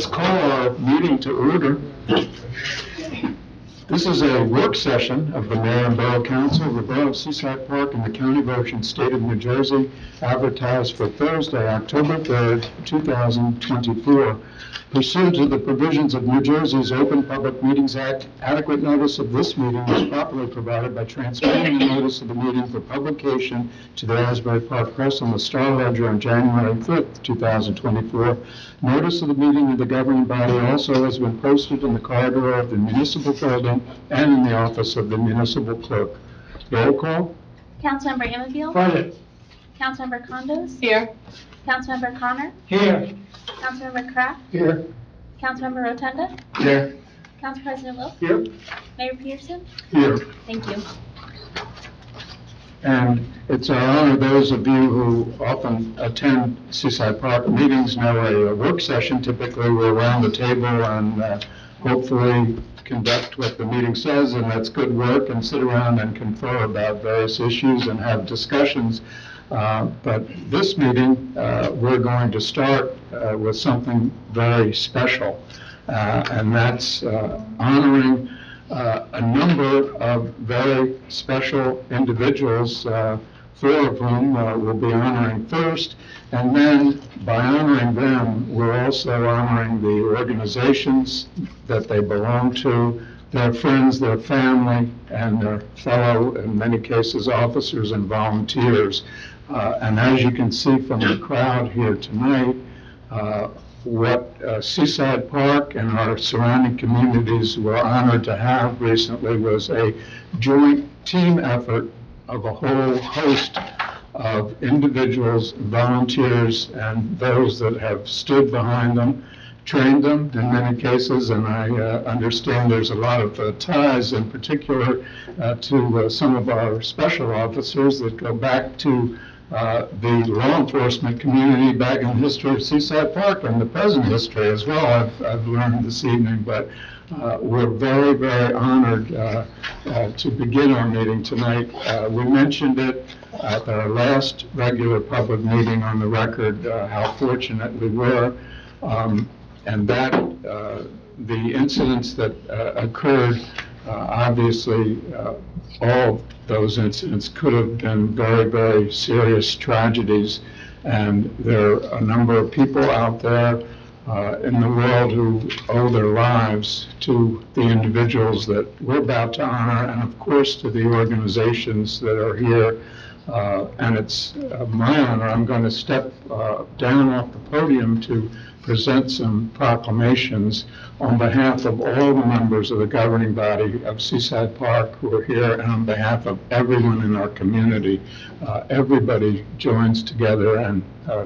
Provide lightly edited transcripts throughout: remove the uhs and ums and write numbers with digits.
Let's call our meeting to order. This is a work session of the Mayor and Borough Council of the Borough of Seaside Park in the County of Ocean, State of New Jersey, advertised for Thursday, October 3rd, 2024. Pursuant to the provisions of New Jersey's Open Public Meetings Act, adequate notice of this meeting was properly provided by transmitting the notice of the meeting for publication to the Asbury Park Press on the Star Ledger on January 5th, 2024. Notice of the meeting of the governing body also has been posted in the corridor of the municipal building and in the office of the municipal clerk. Roll call. Councilmember Anfield? Present. Councilmember Condos? Here. Councilmember Connor? Here. Councilmember Kraft? Here. Councilmember Rotunda? Here. Council President Wilk? Here. Mayor Peterson? Here. Thank you. And it's our honor, those of you who often attend Seaside Park meetings know a work session. Typically, we're around the table and hopefully conduct what the meeting says, and that's good work, and sit around and confer about various issues and have discussions. But this meeting, we're going to start with something very special, and that's honoring a number of very special individuals, four of whom we'll be honoring first, and then by honoring them, we're also honoring the organizations that they belong to, their friends, their family, and their fellow, in many cases, officers and volunteers. And as you can see from the crowd here tonight, what Seaside Park and our surrounding communities were honored to have recently was a joint team effort of a whole host of individuals, volunteers, and those that have stood behind them, trained them in many cases, and I understand there's a lot of ties in particular to some of our special officers that go back to the law enforcement community back in the history of Seaside Park and the present history as well, I've learned this evening. But we're very, very honored to begin our meeting tonight. We mentioned it at our last regular public meeting on the record, how fortunate we were, and that the incidents that occurred, obviously, all those incidents could have been very, very serious tragedies, and there are a number of people out there in the world who owe their lives to the individuals that we're about to honor, and of course to the organizations that are here. And it's my honor. I'm going to step down off the podium to present some proclamations on behalf of all the members of the governing body of Seaside Park who are here, and on behalf of everyone in our community. Everybody joins together and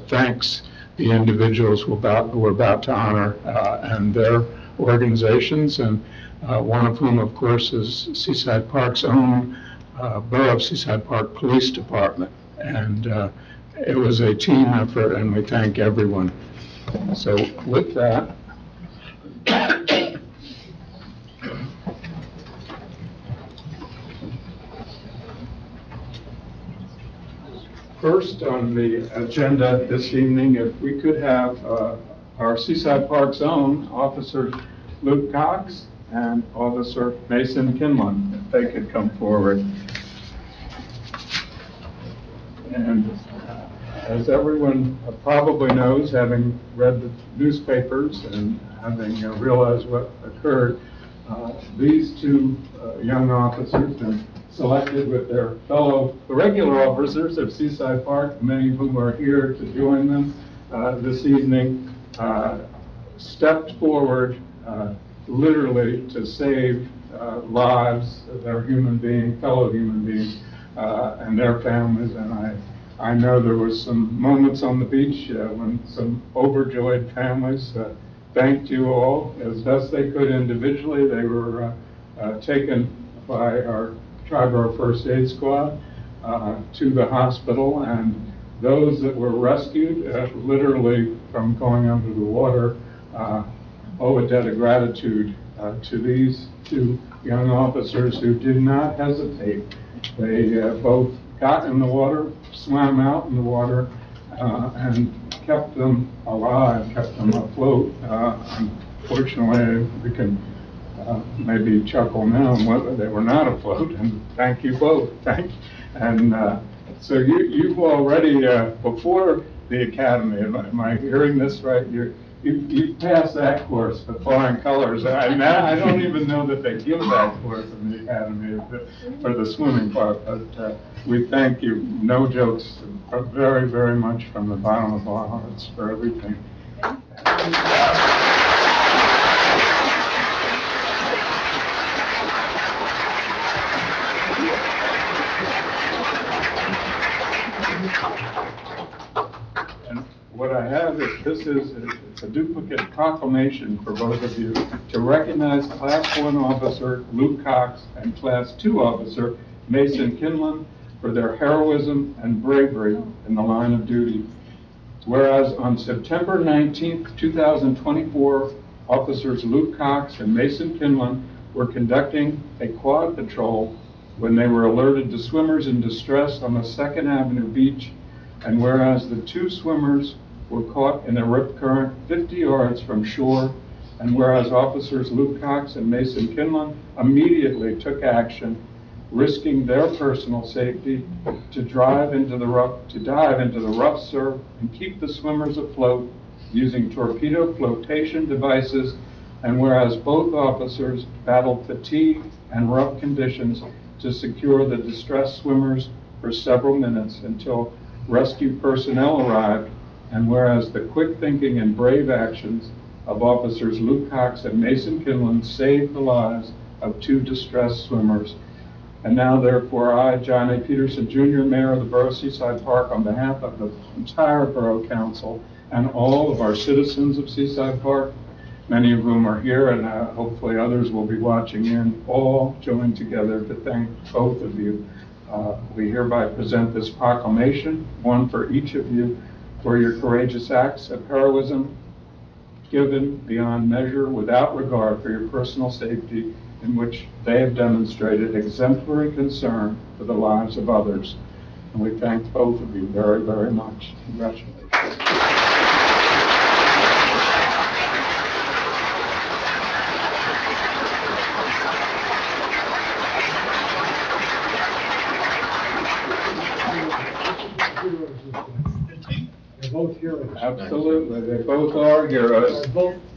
thanks the individuals who we're about to honor and their organizations, and one of whom, of course, is Seaside Park's own Borough of Seaside Park Police Department. And it was a team effort, and we thank everyone. So with that, first on the agenda this evening, if we could have our Seaside Park's own Officer Luke Cox and Officer Mason Kinlan, if they could come forward. And as everyone probably knows, having read the newspapers and having realized what occurred, these two young officers been selected with their fellow regular officers of Seaside Park, many of whom are here to join them this evening, stepped forward literally to save lives of their fellow human beings, and their families. And I know there was some moments on the beach when some overjoyed families thanked you all as best they could individually. They were taken by our Triborough First Aid Squad to the hospital, and those that were rescued, literally from going under the water, owe a debt of gratitude to these two young officers who did not hesitate. They both got in the water, swam out in the water, and kept them alive, kept them afloat. Unfortunately, we can maybe chuckle now whether they were not afloat, and thank you both. So you've already, before the academy, am I hearing this right? You've passed that course, the flying colors. I don't even know that they give that course in the academy for the swimming part, but we thank you. No jokes, very, very much from the bottom of our hearts for everything. And what I have is, it's a duplicate proclamation for both of you to recognize Class 1 Officer Luke Cox and Class 2 Officer Mason Kinlan for their heroism and bravery in the line of duty. Whereas on September 19th, 2024, Officers Luke Cox and Mason Kinlan were conducting a quad patrol when they were alerted to swimmers in distress on the 2nd Avenue beach, and whereas the two swimmers were caught in a rip current 50 yards from shore, and whereas Officers Luke Cox and Mason Kinlan immediately took action, risking their personal safety to dive into the rough surf and keep the swimmers afloat using torpedo flotation devices, and whereas both officers battled fatigue and rough conditions to secure the distressed swimmers for several minutes until rescue personnel arrived, and whereas the quick thinking and brave actions of Officers Luke Cox and Mason Kinlan saved the lives of two distressed swimmers. And now, therefore, I, John A. Peterson, Jr., Mayor of the Borough of Seaside Park, on behalf of the entire Borough Council and all of our citizens of Seaside Park, many of whom are here, and hopefully others will be watching in, all join together to thank both of you. We hereby present this proclamation, one for each of you, for your courageous acts of heroism, given beyond measure without regard for your personal safety, in which they have demonstrated exemplary concern for the lives of others. And we thank both of you very, very much. Congratulations. They're both heroes. Absolutely, they both are heroes.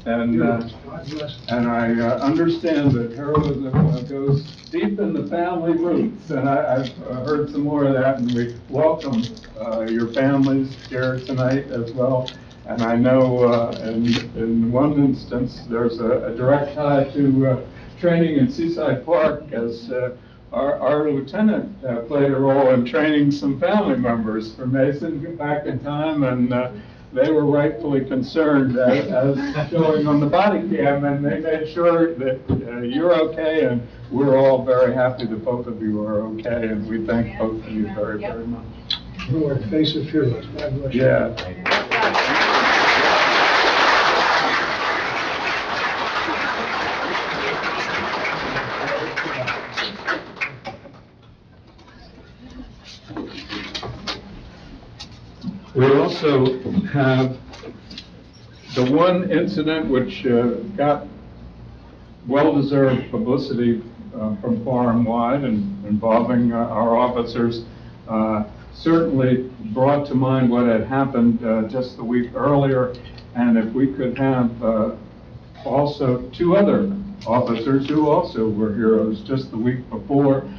And I understand that heroism goes deep in the family roots, and I've heard some more of that, and we welcome your families here tonight as well. And I know in one instance, there's a direct tie to training in Seaside Park, as our lieutenant played a role in training some family members for Mason back in time, and they were rightfully concerned as showing on the body cam, and they made sure that you're okay, and we're all very happy that both of you are okay, and we thank both of you very, very much. Who are face of heroes. God bless you. Yeah. We also have the one incident which got well-deserved publicity from far and wide, and involving our officers, certainly brought to mind what had happened just the week earlier. And if we could have also two other officers who also were heroes just the week before.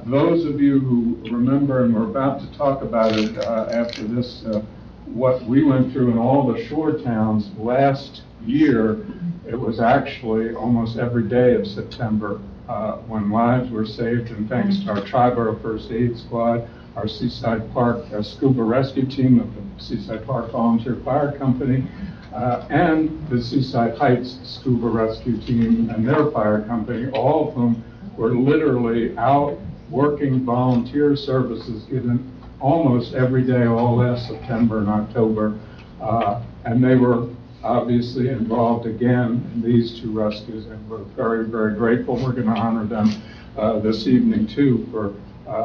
Those of you who remember, and we're about to talk about it after this, what we went through in all the shore towns last year, it was actually almost every day of September when lives were saved, and thanks to our Triborough First Aid Squad, our Seaside Park scuba rescue team of the Seaside Park Volunteer Fire Company, and the Seaside Heights scuba rescue team and their fire company, all of whom were literally out working volunteer services given almost every day all last September and October. And they were obviously involved again in these two rescues, and we're very, very grateful. We're going to honor them this evening too for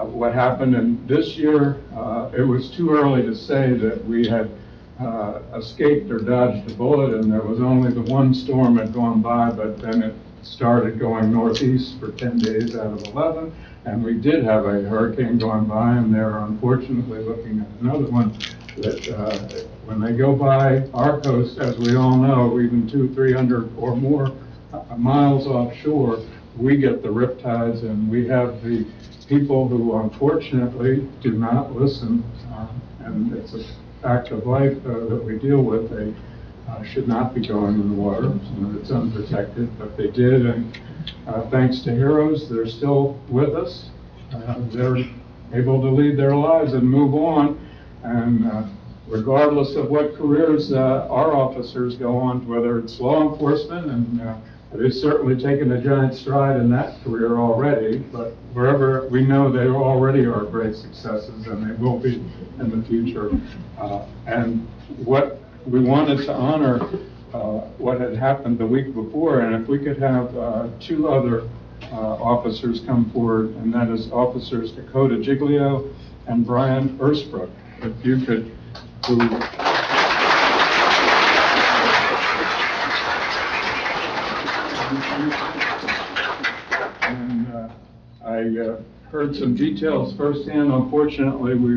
what happened. And this year, it was too early to say that we had escaped or dodged a bullet, and there was only the one storm had gone by, but then it started going northeast for 10 days out of 11, and we did have a hurricane going by, and they're unfortunately looking at another one that when they go by our coast, as we all know, even 200-300 or more miles offshore, we get the riptides, and we have the people who unfortunately do not listen, and it's a fact of life that we deal with. They should not be going in the water, and it's unprotected, but they did, and thanks to heroes, they're still with us. They're able to lead their lives and move on, and regardless of what careers our officers go on, whether it's law enforcement, and they've certainly taken a giant stride in that career already, but wherever we know they already are great successes, and they will be in the future. And what we wanted to honor what had happened the week before, and if we could have two other officers come forward, and that is Officers Dakota Giglio and Brian Ersbrook. If you could, and I heard some details firsthand. Unfortunately, we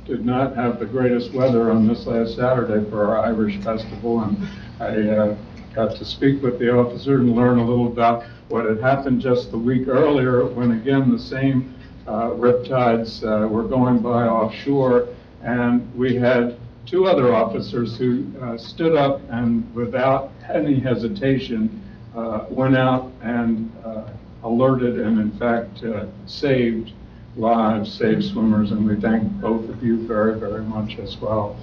did not have the greatest weather on this last Saturday for our Irish festival, and I got to speak with the officer and learn a little about what had happened just the week earlier, when again the same riptides were going by offshore, and we had two other officers who stood up and without any hesitation went out and alerted and in fact saved lives, saved swimmers, and we thank both of you very, very much as well.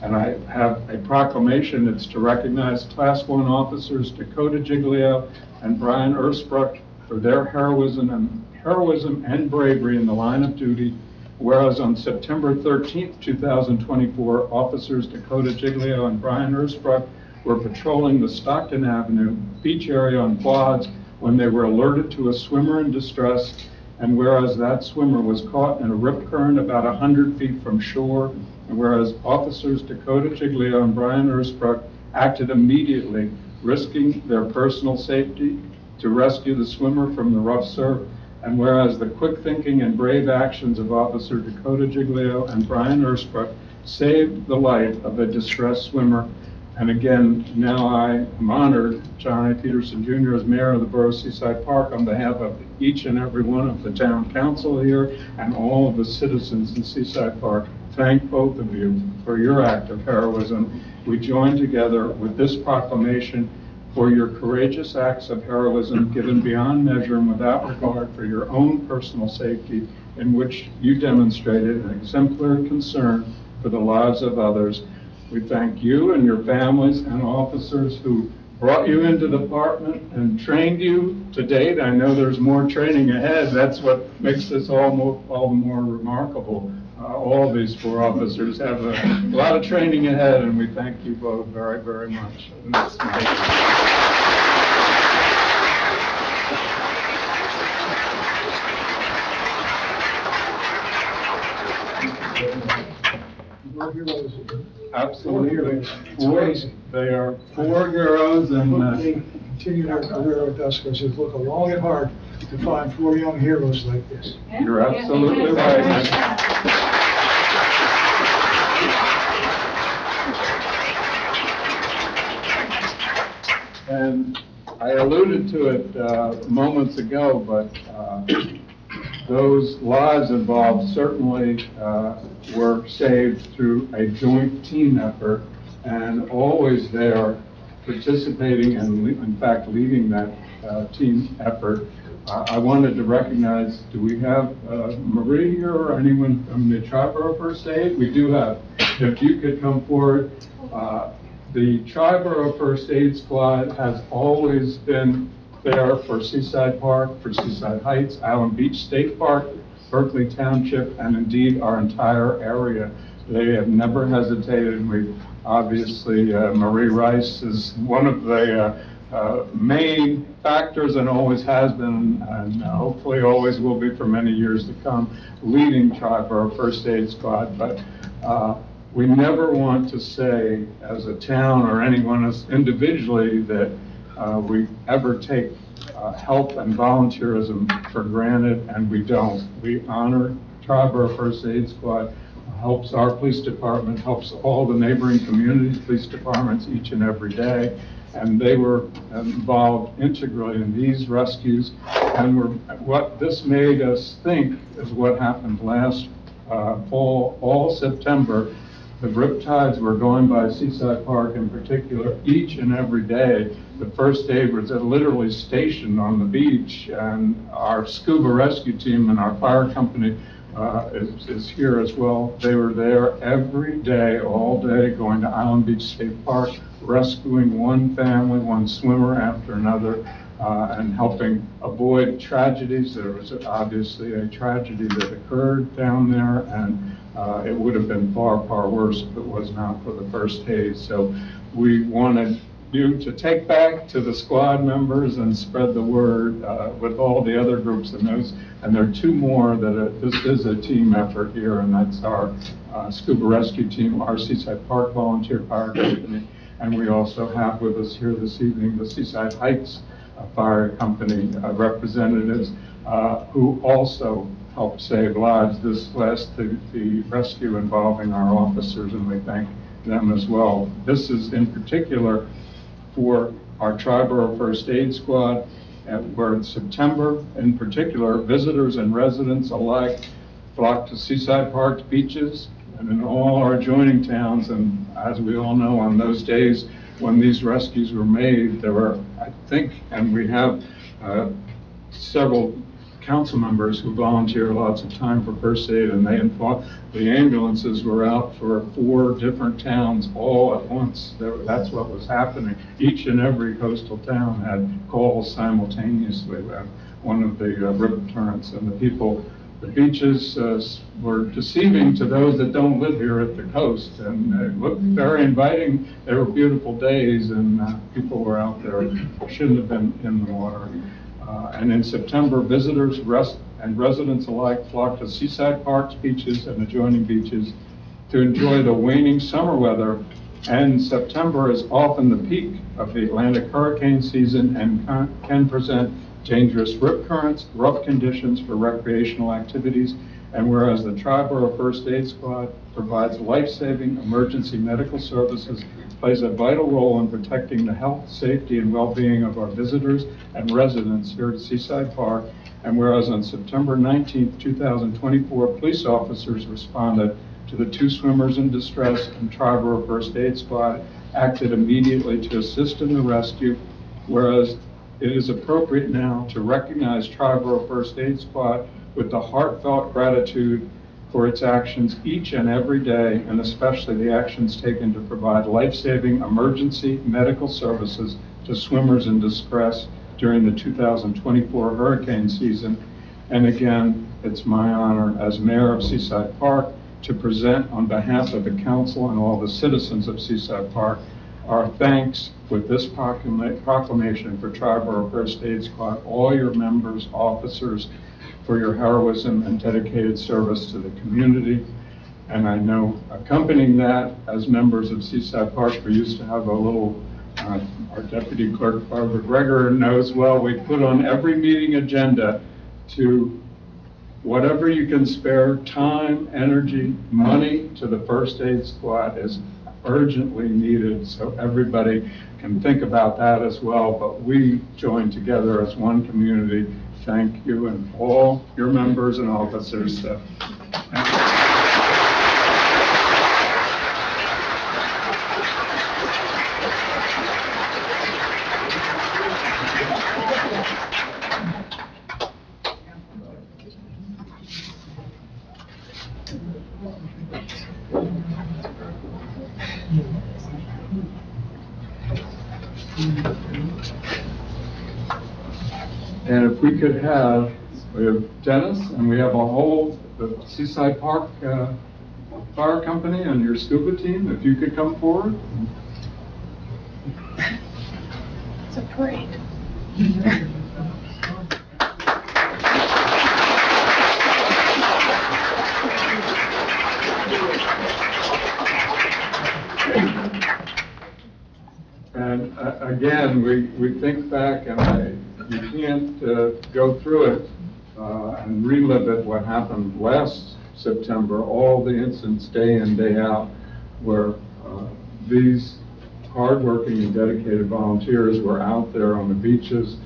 And I have a proclamation. It's to recognize Class 1 officers Dakota Giglio and Brian Ersbrook for their heroism and bravery in the line of duty. Whereas on September 13th, 2024, officers Dakota Giglio and Brian Ersbrook were patrolling the Stockton Avenue beach area on quads when they were alerted to a swimmer in distress, and whereas that swimmer was caught in a rip current about 100 feet from shore, and whereas officers Dakota Giglio and Brian Ersbrook acted immediately, risking their personal safety to rescue the swimmer from the rough surf, and whereas the quick thinking and brave actions of Officer Dakota Giglio and Brian Ersbrook saved the life of a distressed swimmer. And again, now I am honored, John A. Peterson Jr. as mayor of the Borough of Seaside Park, on behalf of each and every one of the town council here and all of the citizens in Seaside Park, thank both of you for your act of heroism. We join together with this proclamation for your courageous acts of heroism given beyond measure and without regard for your own personal safety, in which you demonstrated an exemplary concern for the lives of others. We thank you and your families and officers who brought you into the department and trained you to date. I know there's more training ahead. That's what makes this all the more remarkable. All these four officers have a lot of training ahead, and we thank you both very, very much. We're heroes. Absolutely. It's amazing. They are four heroes, and They continue their career with us because it took long and hard to find four young heroes like this. you're absolutely right. And I alluded to it moments ago, but those lives involved certainly were saved through a joint team effort, and always there participating and in fact leading that team effort. I wanted to recognize, do we have Marie here or anyone from the Triborough First Aid? We do have. If you could come forward. The Triborough First Aid Squad has always been there for Seaside Park, for Seaside Heights, Island Beach State Park, Berkeley Township, and indeed our entire area. They have never hesitated. We obviously, Marie Rice is one of the main factors and always has been, and hopefully always will be for many years to come, leading Triborough First Aid Squad. But we never want to say as a town or anyone else individually that we ever take help and volunteerism for granted, and we don't. We honor Triborough First Aid Squad, helps our police department, helps all the neighboring communities' police departments each and every day, and they were involved integrally in these rescues. And what this made us think is what happened last fall, all September. The riptides were going by Seaside Park in particular each and every day. The first aid was literally stationed on the beach, and our scuba rescue team and our fire company is here as well. They were there every day, all day, going to Island Beach State Park, rescuing one family, one swimmer after another, and helping avoid tragedies. There was obviously a tragedy that occurred down there, and it would have been far, far worse if it was not for the first aid. So we wanted you to take back to the squad members and spread the word with all the other groups in those. And there are two more that this is a team effort here, and that's our scuba rescue team, our Seaside Park Volunteer Fire Company, and we also have with us here this evening the Seaside Heights Fire Company representatives who also helped save lives. This last, the rescue involving our officers, and we thank them as well. This is in particular for our Triborough First Aid Squad, where in September, in particular, visitors and residents alike flocked to Seaside Park's beaches and in all our adjoining towns. And as we all know, on those days when these rescues were made, there were, I think, and we have several council members who volunteer lots of time for first aid, and the ambulances were out for 4 different towns all at once. That's what was happening. Each and every coastal town had calls simultaneously. One of the rip currents, and the beaches were deceiving to those that don't live here at the coast, and it looked very inviting. They were beautiful days, and people were out there shouldn't have been in the water. And in September, visitors and residents alike flocked to Seaside Park's beaches and adjoining beaches to enjoy the waning summer weather. And September is often the peak of the Atlantic hurricane season and can present dangerous rip currents, rough conditions for recreational activities. And whereas the Triborough First Aid Squad provides life-saving emergency medical services, plays a vital role in protecting the health, safety, and well-being of our visitors and residents here at Seaside Park. And whereas on September 19th, 2024, police officers responded to the 2 swimmers in distress, and Triborough First Aid Squad acted immediately to assist in the rescue. Whereas it is appropriate now to recognize Triborough First Aid Squad with the heartfelt gratitude for its actions each and every day, and especially the actions taken to provide life-saving emergency medical services to swimmers in distress during the 2024 hurricane season. And again, it's my honor as mayor of Seaside Park to present on behalf of the council and all the citizens of Seaside Park our thanks with this proclamation for Triborough First Aid Squad, all your members, officers, for your heroism and dedicated service to the community. And I know accompanying that, as members of Seaside Park, we used to have a little, our Deputy Clerk, Barbara Greger, knows well, we put on every meeting agenda to whatever you can spare, time, energy, money to the First Aid Squad is urgently needed, so everybody can think about that as well. But we join together as one community. Thank you and all your members and officers. And if we could have, we have Dennis, and we have the Seaside Park Fire Company and your scuba team, if you could come forward. It's a parade. And again, we think back, and you can't go through it and relive it, what happened last September, all the incidents day in, day out, where these hardworking and dedicated volunteers were out there on the beaches,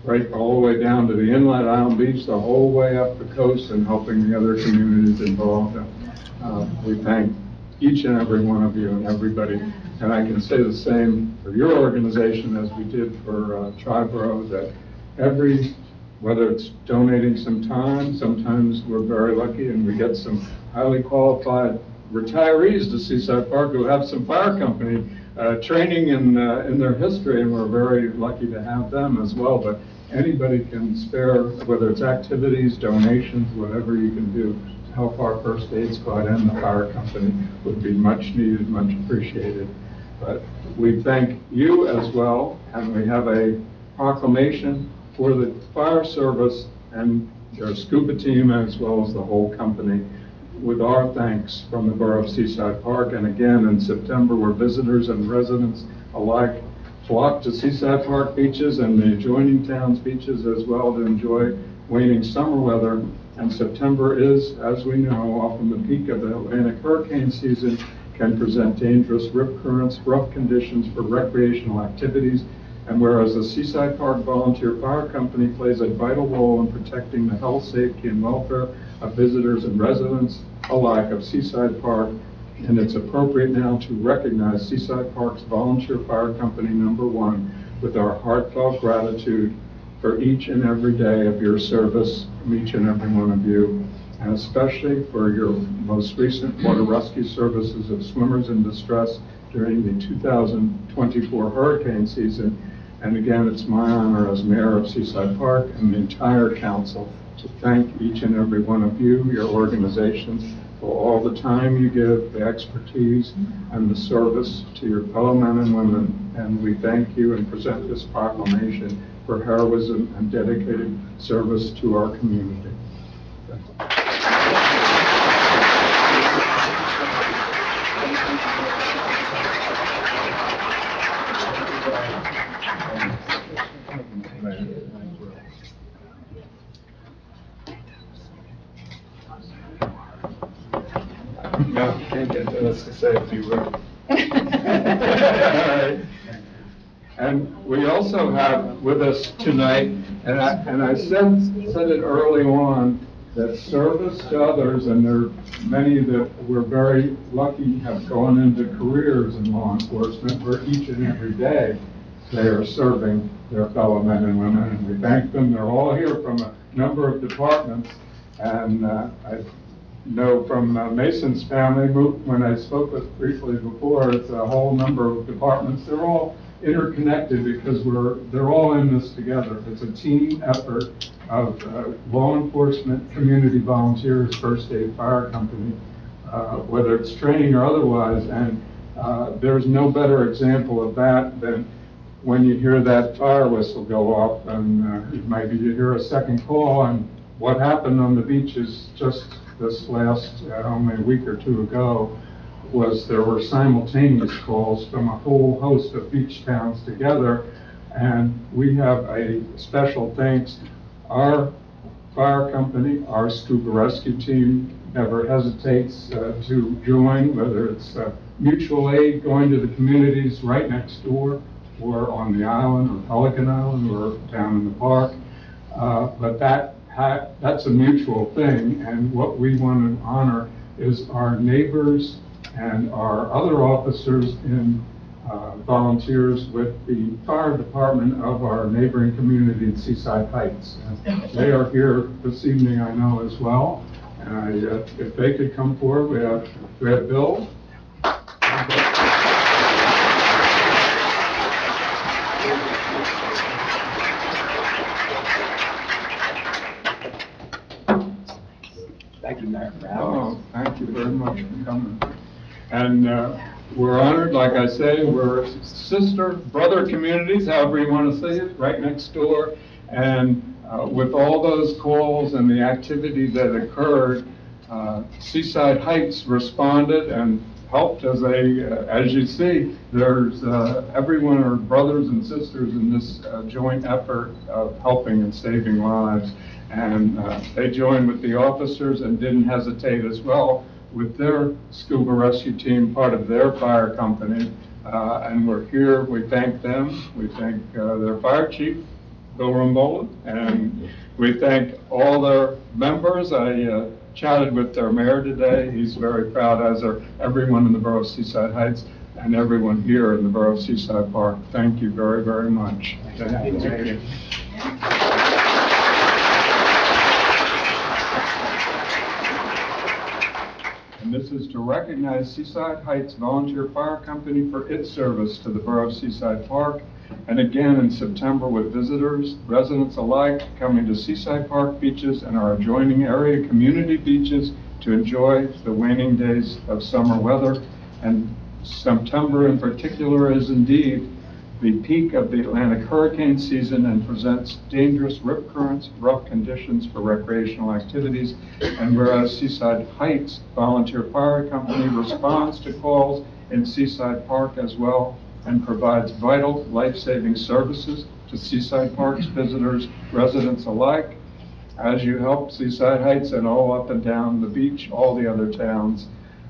right all the way down to the Inlet Island Beach, the whole way up the coast, and helping the other communities involved. We thank each and every one of you and everybody. And I can say the same for your organization as we did for Triborough, that whether it's donating some time, sometimes we're very lucky and we get some highly qualified retirees to Seaside Park who have some fire company training in their history, and we're very lucky to have them as well. But anybody can spare, whether it's activities, donations, whatever you can do to help our first aid squad and the fire company would be much needed, much appreciated. But we thank you as well, and we have a proclamation for the fire service and their scuba team as well as the whole company, with our thanks from the Borough of Seaside Park. And again, in September, where visitors and residents alike flock to Seaside Park beaches and the adjoining towns' beaches as well to enjoy waning summer weather. And September is, as we know, often the peak of the Atlantic hurricane season, can present dangerous rip currents, rough conditions for recreational activities. And whereas the Seaside Park Volunteer Fire Company plays a vital role in protecting the health, safety, and welfare of visitors and residents alike of Seaside Park, and it's appropriate now to recognize Seaside Park's Volunteer Fire Company #1 with our heartfelt gratitude for each and every day of your service from each and every one of you, and especially for your most recent water rescue services of swimmers in distress during the 2024 hurricane season. And again, it's my honor as mayor of Seaside Park and the entire council to thank each and every one of you, your organizations, for all the time you give, the expertise, and the service to your fellow men and women. And we thank you and present this proclamation for heroism and dedicated service to our community. No, can't get to us to say a few words. And we also have with us tonight, and I said it early on, that service to others, and there are many that we're very lucky have gone into careers in law enforcement, where each and every day they are serving their fellow men and women, and we thank them. They're all here from a number of departments, and I know from Mason's family, when I spoke with briefly before, it's a whole number of departments. They're all interconnected because they're all in this together. It's a team effort of law enforcement, community volunteers, first aid, fire company, whether it's training or otherwise. And there's no better example of that than when you hear that fire whistle go off, and maybe you hear a second call. And what happened on the beaches just this last only a week or two ago was there were simultaneous calls from a whole host of beach towns together, and we have a special thanks. Our fire company, our scuba rescue team never hesitates to join, whether it's mutual aid going to the communities right next door or on the island or Pelican Island or down in the park, but that's a mutual thing. And what we want to honor is our neighbors and our other officers and volunteers with the fire department of our neighboring community in Seaside Heights. And they are here this evening, I know, as well. And if they could come forward, we have Bill. Thank you, Mayor, for having us. Oh, thank you very much for coming. And we're honored, like I say, we're sister, brother communities, however you want to say it, right next door. And with all those calls and the activity that occurred, Seaside Heights responded, and helped as you see, there's everyone are brothers and sisters in this joint effort of helping and saving lives. And they joined with the officers and didn't hesitate as well with their scuba rescue team, part of their fire company. And we're here, we thank them, we thank their fire chief, Bill Rambola, and we thank all their members. I chatted with their mayor today. He's very proud, as are everyone in the borough of Seaside Heights and everyone here in the borough of Seaside Park. Thank you very, very much. Thank you. And this is to recognize Seaside Heights Volunteer Fire Company for its service to the borough of Seaside Park. And again in September with visitors, residents alike coming to Seaside Park beaches and our adjoining area community beaches to enjoy the waning days of summer weather. And September in particular is indeed the peak of the Atlantic hurricane season and presents dangerous rip currents, rough conditions for recreational activities. And whereas Seaside Heights Volunteer Fire Company responds to calls in Seaside Park as well and provides vital life-saving services to Seaside Park's visitors, residents alike, as you help Seaside Heights and all up and down the beach, all the other towns.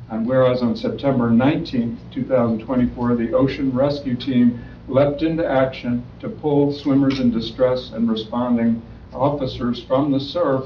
And whereas on September 19th, 2024, the Ocean Rescue Team leapt into action to pull swimmers in distress and responding officers from the surf.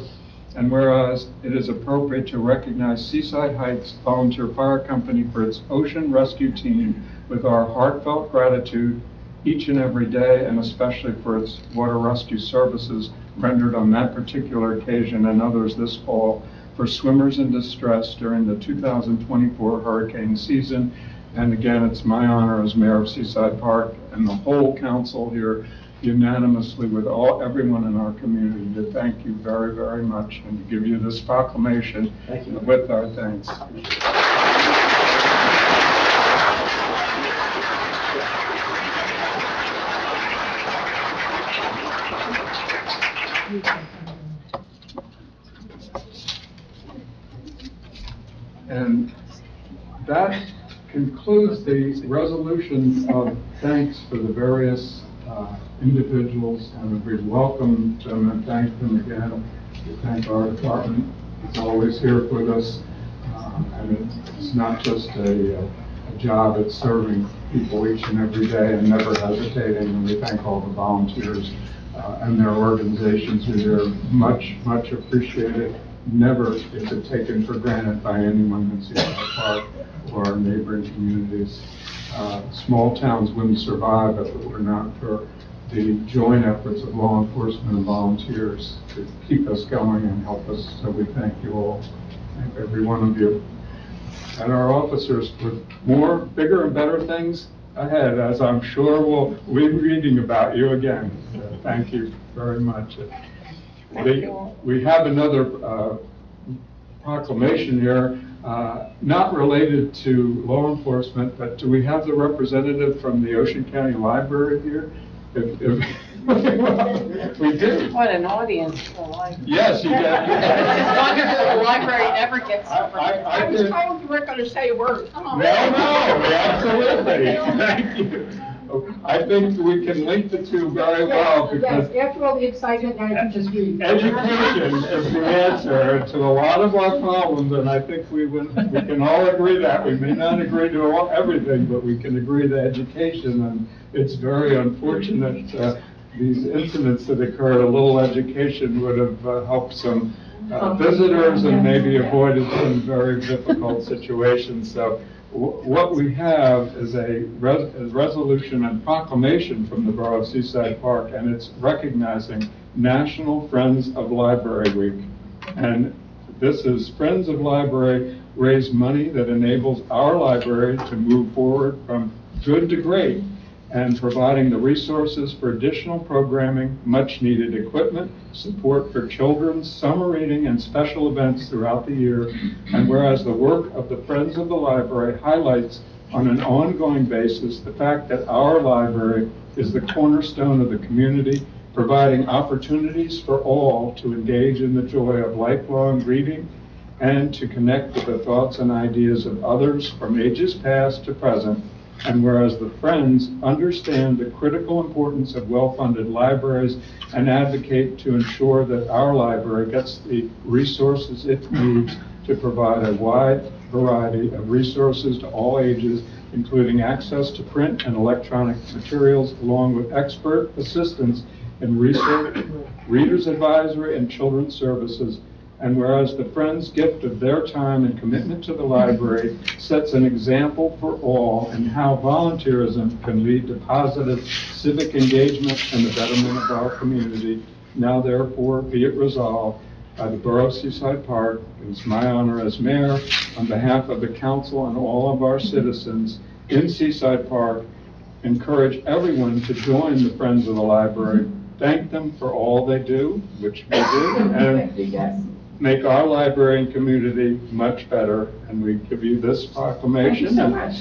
And whereas it is appropriate to recognize Seaside Heights Volunteer Fire Company for its Ocean Rescue Team with our heartfelt gratitude each and every day, and especially for its water rescue services rendered on that particular occasion and others this fall for swimmers in distress during the 2024 hurricane season. And again, it's my honor as mayor of Seaside Park and the whole council here unanimously with everyone in our community to thank you very, very much and to give you this proclamation with our thanks. And that concludes the resolution of thanks for the various individuals, and we welcome them and thank them again. We thank our department. It's always here with us, and it's not just a job, it's serving people each and every day and never hesitating. And we thank all the volunteers and their organizations who are much, much appreciated. Never is it taken for granted by anyone in Seaside Park or our neighboring communities. Small towns wouldn't survive if it were not for the joint efforts of law enforcement and volunteers to keep us going and help us. So we thank you all, thank every one of you. And our officers with more, bigger and better things ahead, as I'm sure we'll be reading about you again. Thank you very much. We have another proclamation here, not related to law enforcement, but do we have the representative from the Ocean County Library here? We do. What an audience for library. Yes, you get. It's wonderful, the library never gets. I was did. told you weren't going to say a word. Come on. No, absolutely. Thank you. I think we can link the two very well because Yes, after all the excitement, now you can just read. education is the answer to a lot of our problems, and I think we can all agree that. We may not agree to everything, but we can agree to education, and it's very unfortunate these incidents that occurred. A little education would have helped some visitors and maybe avoided some very difficult situations. So what we have is a resolution and proclamation from the Borough of Seaside Park, and it's recognizing National Friends of Library Week. And this is Friends of Library raise money that enables our library to move forward from good to great, and providing the resources for additional programming, much needed equipment, support for children's summer reading and special events throughout the year. And whereas the work of the Friends of the Library highlights on an ongoing basis the fact that our library is the cornerstone of the community, providing opportunities for all to engage in the joy of lifelong reading and to connect with the thoughts and ideas of others from ages past to present. And whereas the Friends understand the critical importance of well-funded libraries and advocate to ensure that our library gets the resources it needs to provide a wide variety of resources to all ages, including access to print and electronic materials, along with expert assistance in research, readers advisory, and children's services. And whereas the Friends' gift of their time and commitment to the library sets an example for all in how volunteerism can lead to positive civic engagement and the betterment of our community, now therefore be it resolved by the Borough of Seaside Park, it is my honor as mayor, on behalf of the council and all of our citizens in Seaside Park, encourage everyone to join the Friends of the Library, thank them for all they do, which we do, and make our library and community much better. And we give you this proclamation. Thank you so much.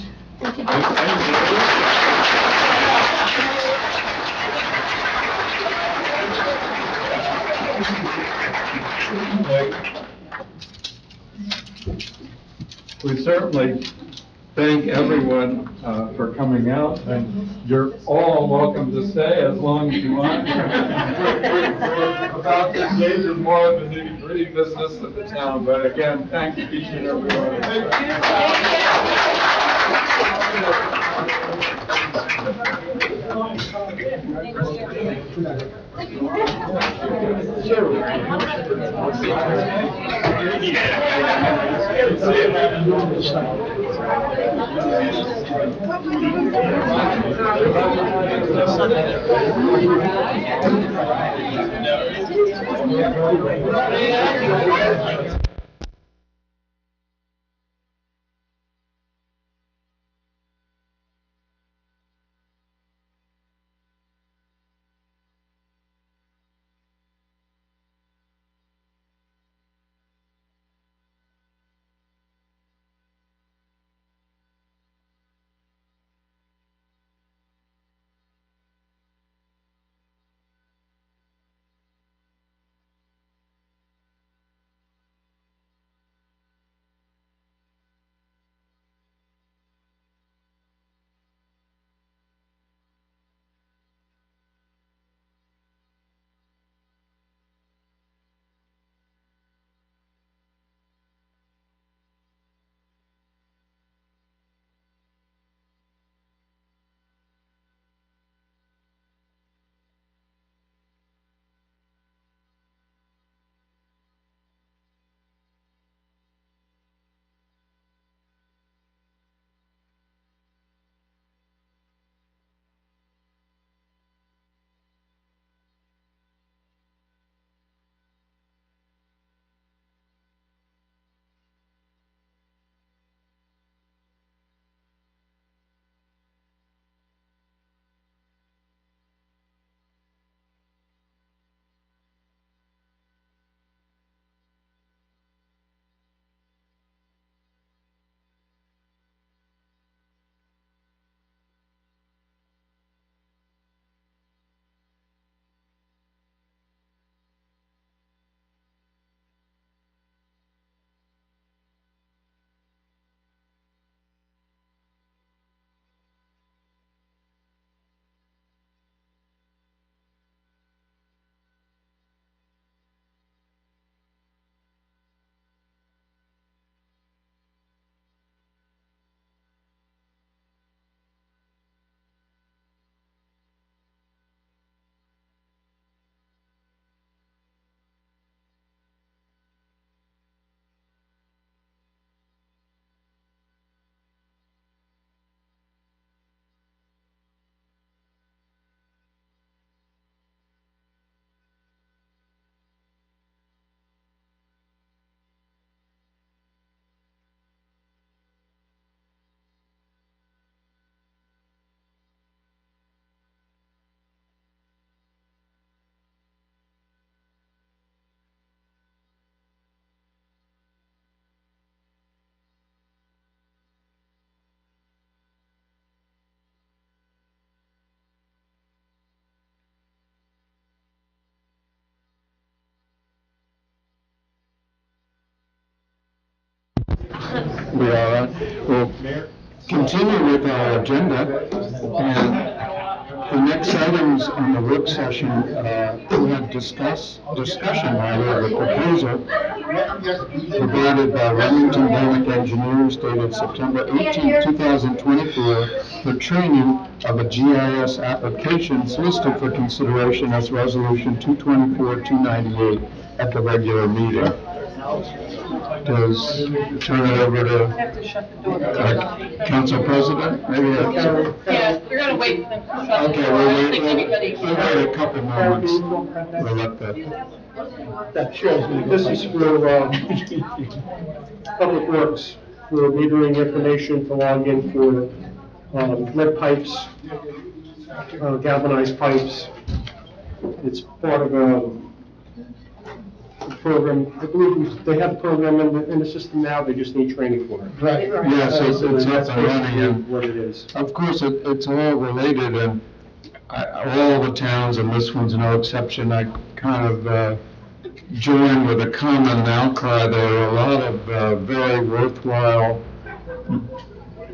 We certainly thank everyone for coming out, and you're all welcome to stay as long as you want. We're about to engage in more of the nitty-gritty business of the town, but again, thank each and every one of you. We are, we'll continue with our agenda, and the next items on the work session, we have discussion rather, of the proposal provided by Remington Building Engineers dated September 18, 2024, for training of a GIS applications listed for consideration as Resolution 224-298 at the regular meeting. Does turn it over to Have to shut the door. Council President? Maybe Yeah, you're gonna wait for them to shut the Okay, door. I don't think anybody we'll can. wait a couple moments. We'll let that. That shows me, this is for, Public Works, for metering information to log in for, lead pipes, galvanized pipes. It's part of a program, I believe they have a program in the system now, they just need training for it. Right. Yeah, so it's That's up and running, basically and what it is. of course, it's all related, and all the towns, and this one's no exception, I kind of join with a common outcry. There are a lot of very worthwhile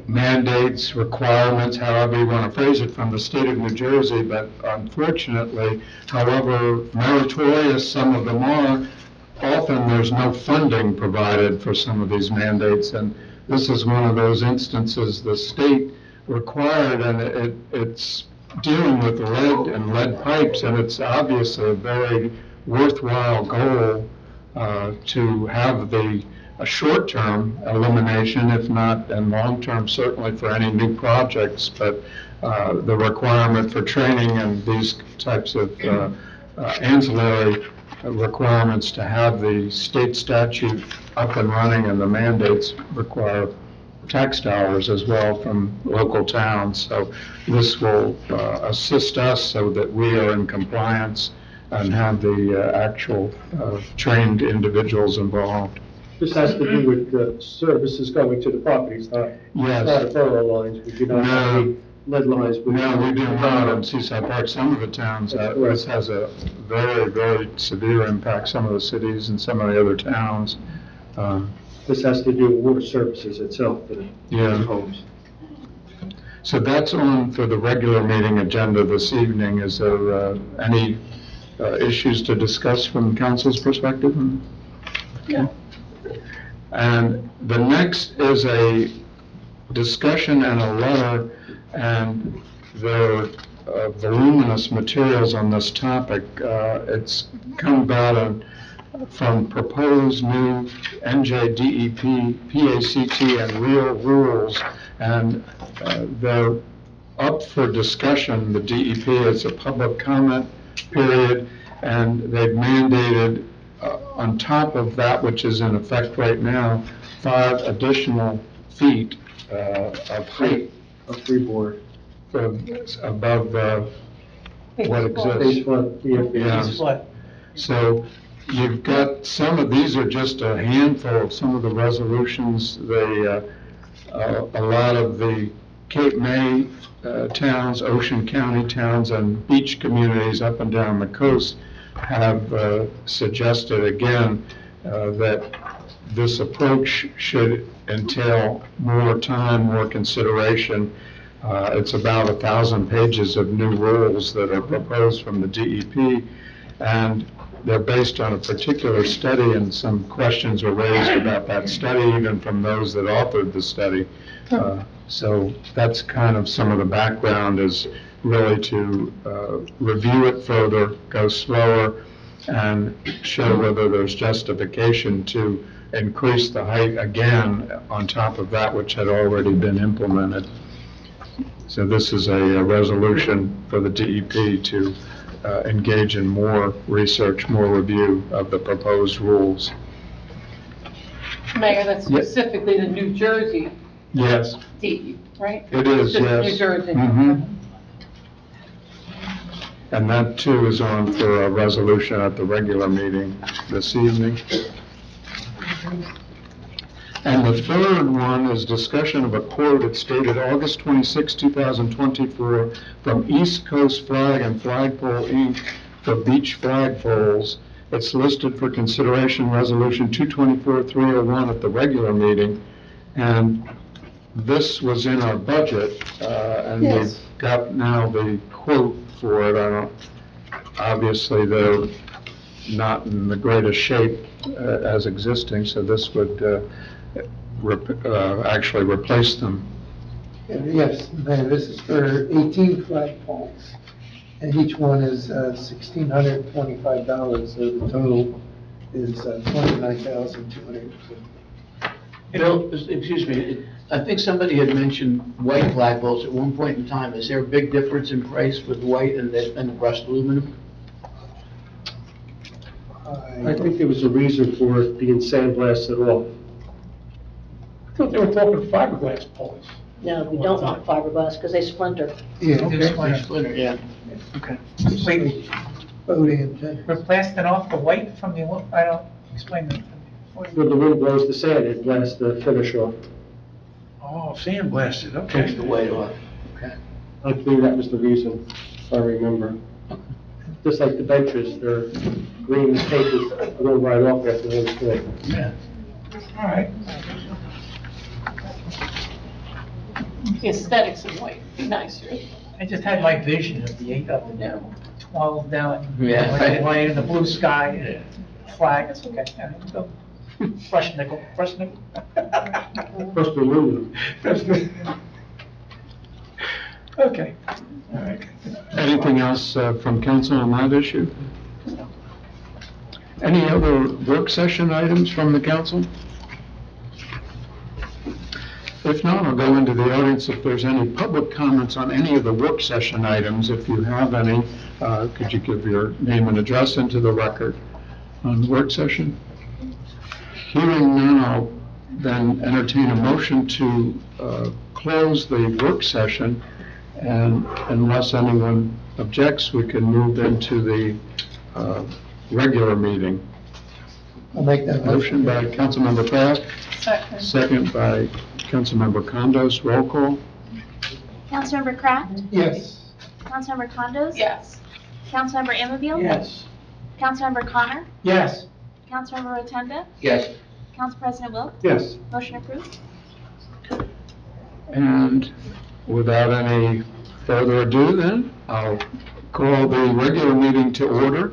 mandates, requirements, however you want to phrase it, from the state of New Jersey, but unfortunately, however meritorious some of them are, often there's no funding provided for some of these mandates, and this is one of those instances the state required, and it's dealing with lead and lead pipes, and it's obviously a very worthwhile goal to have a short-term elimination, if not, and long-term certainly for any new projects, but the requirement for training and these types of ancillary requirements to have the state statute up and running, and the mandates require tax dollars as well from local towns. So this will assist us so that we are in compliance and have the actual trained individuals involved. This has to do with the services going to the properties, not, Yes. not borough lines, we do not have any lead lines. No, we do not in Seaside Park. Some of the towns, this has a very, very severe impact, some of the cities and some of the other towns. This has to do with water services itself for the Yeah. homes. So that's on for the regular meeting agenda this evening. Is there any issues to discuss from council's perspective? Yeah. And the next is a discussion and a letter, and there are voluminous materials on this topic. It's come about from proposed new NJDEP, PACT, and real rules, and they're up for discussion. The DEP is a public comment period, and they've mandated on top of that which is in effect right now, 5 additional feet of height A freeboard. above what exists. Phase one, Yeah. So you've got, some of these are just a handful of some of the resolutions. They, a lot of the Cape May towns, Ocean County towns, and beach communities up and down the coast have suggested again that this approach should entail more time, more consideration. It's about 1,000 pages of new rules that are proposed from the DEP, and they're based on a particular study, and some questions were raised about that study, even from those that authored the study. So that's kind of some of the background, is really to review it further, go slower, and show whether there's justification to increase the height again on top of that which had already been implemented. So this is a resolution for the DEP to engage in more research, more review of the proposed rules. Mayor, that's specifically the New Jersey Yes, DEP, right? it is, Just yes. New Jersey. Mhm. And that too is on for a resolution at the regular meeting this evening. And the third one is discussion of a quote. It's dated August 26, 2024, from East Coast Flag and Flagpole, Inc. for beach flagpoles. It's listed for consideration Resolution 224-301 at the regular meeting. And this was in our budget, and we've Yes. got now the quote for it. Obviously, they're not in the greatest shape as existing, so this would actually replace them. Yes, and this is for 18 flagpoles, and each one is $1,625, so the total is $29,200. Bill, excuse me, I think somebody had mentioned white flagpoles at one point in time. Is there a big difference in price with white and the brushed aluminum? I think there was a reason for it being sandblasted off. I thought they were talking fiberglass poles. No, we don't want fiberglass because they splinter. Yeah, They splinter, yeah. Wait, voting and we're blasting off the white from the, I don't, explain that. When the wind blows the sand, it blasts the finish off. Oh, sandblasted, Takes the white off. Okay. I believe that was the reason, if I remember. Just like the benches, they're green tape is going right off after those day. Yeah. All right. The aesthetics of white, be nicer. I just had my vision of the 12 down, Yeah. like the white and the blue sky, and flag, it's okay. Yeah, go. Brush nickel. First aluminum. Okay, all right. Anything else from council on that issue? Any other work session items from the council? If not, I'll go into the audience if there's any public comments on any of the work session items. If you have any, could you give your name and address into the record on the work session? Hearing none, I'll then entertain a motion to close the work session, and unless anyone objects, we can move into the regular meeting. I'll make that Motion by Councilmember Kraft, Second. second by Councilmember Condos. Roll call. Councilmember Kraft? Yes. Councilmember Condos? Yes. Councilmember Anfield? Yes. Councilmember Connor? Yes. Councilmember Rotunda? Yes. Council President Wilk? Yes. Motion approved. And without any further ado then, I'll call the regular meeting to order.